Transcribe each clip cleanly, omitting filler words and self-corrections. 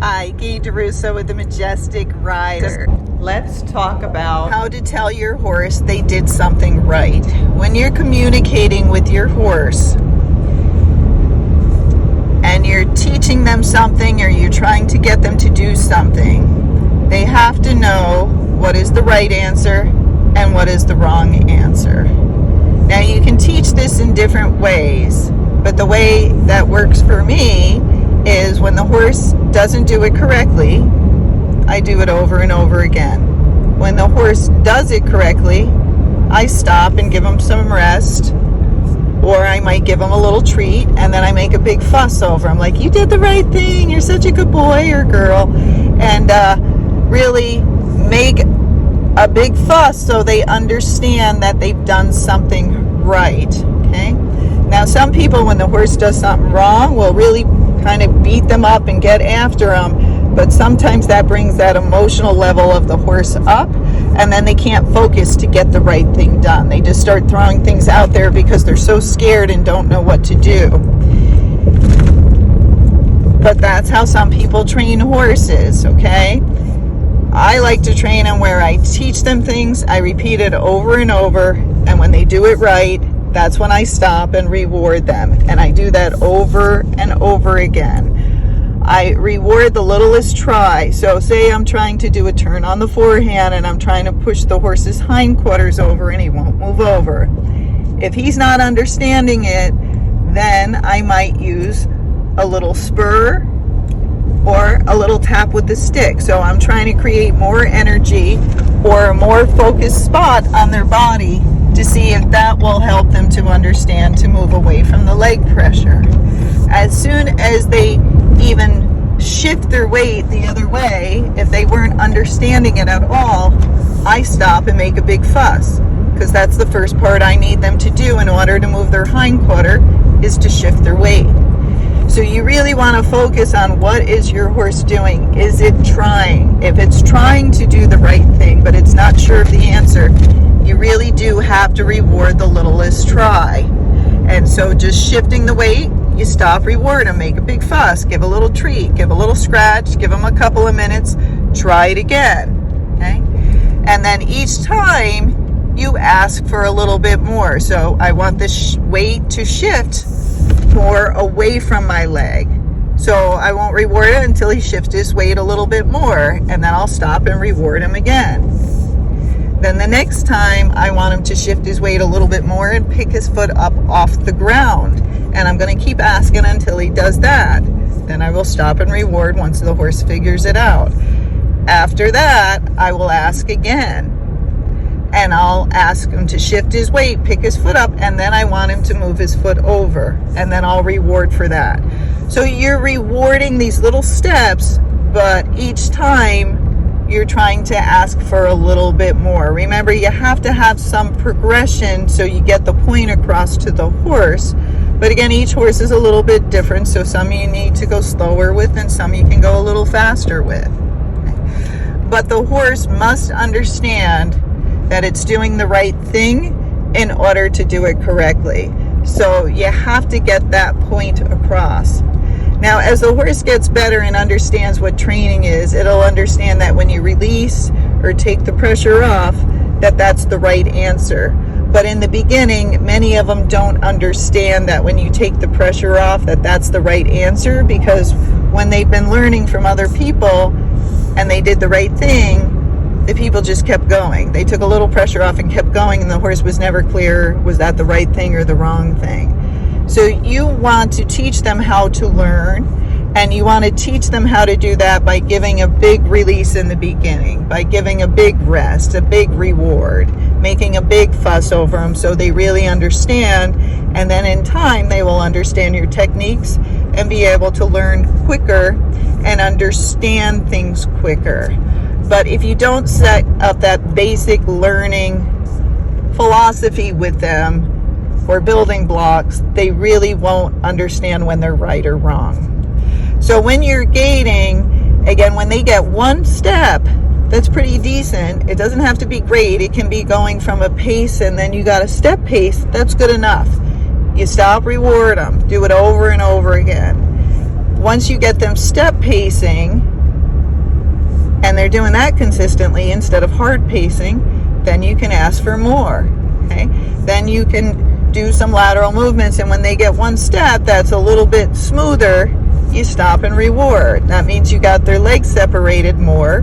Hi, Gaye DeRusso with the Majestic rider. Let's talk about how to tell your horse they did something right. When you're communicating with your horse and you're teaching them something or you're trying to get them to do something, they have to know what is the right answer and what is the wrong answer. Now you can teach this in different ways, but the way that works for me is when the horse doesn't do it correctly, I do it over and over again. When the horse does it correctly, I stop and give him some rest, or I might give him a little treat, and then I make a big fuss over him, like, you did the right thing, you're such a good boy or girl, and really make a big fuss so they understand that they've done something right. Okay? Now some people, when the horse does something wrong, will really kind of beat them up and get after them, but sometimes that brings that emotional level of the horse up, and then they can't focus to get the right thing done. They just start throwing things out there because they're so scared and don't know what to do. But that's how some people train horses, okay? I like to train them where I teach them things, I repeat it over and over, and when they do it right, that's when I stop and reward them. And I do that over and over again. I reward the littlest try. So say I'm trying to do a turn on the forehand and I'm trying to push the horse's hindquarters over and he won't move over. If he's not understanding it, then I might use a little spur or a little tap with the stick. So I'm trying to create more energy or a more focused spot on their body to see if that will help them to understand to move away from the leg pressure. As soon as they even shift their weight the other way, if they weren't understanding it at all, I stop and make a big fuss, because that's the first part I need them to do in order to move their hindquarter, is to shift their weight. So you really want to focus on what is your horse doing. Is it trying? If it's trying to do the right thing, but it's not sure of the answer, you really do have to reward the littlest try. And so just shifting the weight, you stop, reward them, make a big fuss, give a little treat, give a little scratch, give them a couple of minutes, try it again. Okay? And then each time you ask for a little bit more. So I want this weight to shift more away from my leg. So I won't reward it until he shifts his weight a little bit more, and then I'll stop and reward him again. Then the next time I want him to shift his weight a little bit more and pick his foot up off the ground. And I'm going to keep asking until he does that. Then I will stop and reward once the horse figures it out. After that, I will ask again. And I'll ask him to shift his weight, pick his foot up, and then I want him to move his foot over. And then I'll reward for that. So you're rewarding these little steps, but each time you're trying to ask for a little bit more. Remember, you have to have some progression so you get the point across to the horse. But again, each horse is a little bit different, so some you need to go slower with and some you can go a little faster with. But the horse must understand that it's doing the right thing in order to do it correctly. So you have to get that point across. Now, as the horse gets better and understands what training is, it'll understand that when you release or take the pressure off, that that's the right answer. But in the beginning, many of them don't understand that when you take the pressure off, that that's the right answer, because when they've been learning from other people and they did the right thing, the people just kept going. They took a little pressure off and kept going, and the horse was never clear, was that the right thing or the wrong thing? So you want to teach them how to learn, and you want to teach them how to do that by giving a big release in the beginning, by giving a big rest, a big reward, making a big fuss over them so they really understand, and then in time they will understand your techniques and be able to learn quicker and understand things quicker. But if you don't set up that basic learning philosophy with them, or building blocks, they really won't understand when they're right or wrong. So when you're gating, again, when they get one step that's pretty decent, it doesn't have to be great. It can be going from a pace and then you got a step pace. That's good enough. You stop, reward them, do it over and over again. Once you get them step pacing, and they're doing that consistently instead of hard pacing, then you can ask for more. Okay, then you can do some lateral movements, and when they get one step that's a little bit smoother, you stop and reward. That means you got their legs separated more,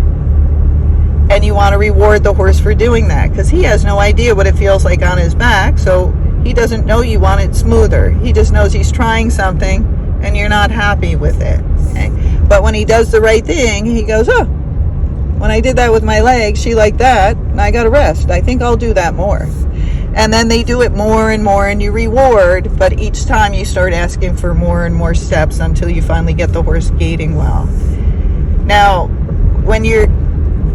and you want to reward the horse for doing that, because he has no idea what it feels like on his back, so he doesn't know you want it smoother. He just knows he's trying something and you're not happy with it. Okay? But when he does the right thing, he goes, oh, when I did that with my leg, she liked that, and I got a rest. I think I'll do that more. And then they do it more and more, and you reward, but each time you start asking for more and more steps until you finally get the horse gaiting well. Now, when you're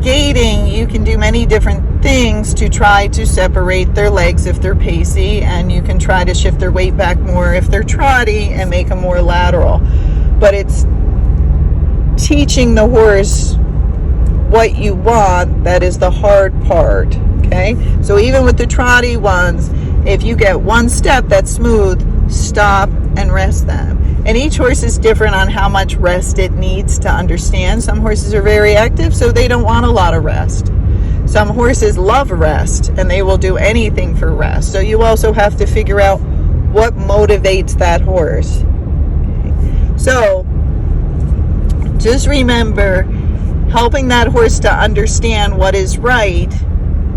gaiting, you can do many different things to try to separate their legs if they're pacey, and you can try to shift their weight back more if they're trotty and make them more lateral. But it's teaching the horse what you want that is the hard part. Okay, so even with the trotty ones, if you get one step that's smooth, stop and rest them. And each horse is different on how much rest it needs to understand. Some horses are very active, so they don't want a lot of rest. Some horses love rest, and they will do anything for rest. So you also have to figure out what motivates that horse. Okay. So just remember, helping that horse to understand what is right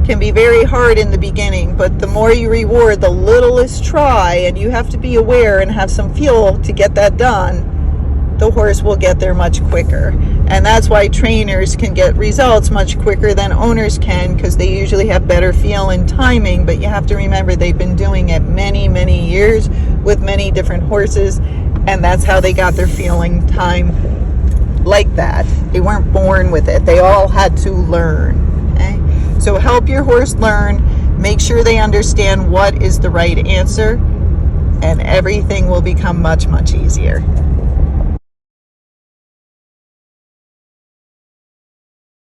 can be very hard in the beginning, but the more you reward the littlest try, and you have to be aware and have some feel to get that done, the horse will get there much quicker. And that's why trainers can get results much quicker than owners can, because they usually have better feel and timing. But you have to remember, they've been doing it many, many years with many different horses, and that's how they got their feeling time like that. They weren't born with it. They all had to learn. Okay? So help your horse learn, make sure they understand what is the right answer, and everything will become much, much easier.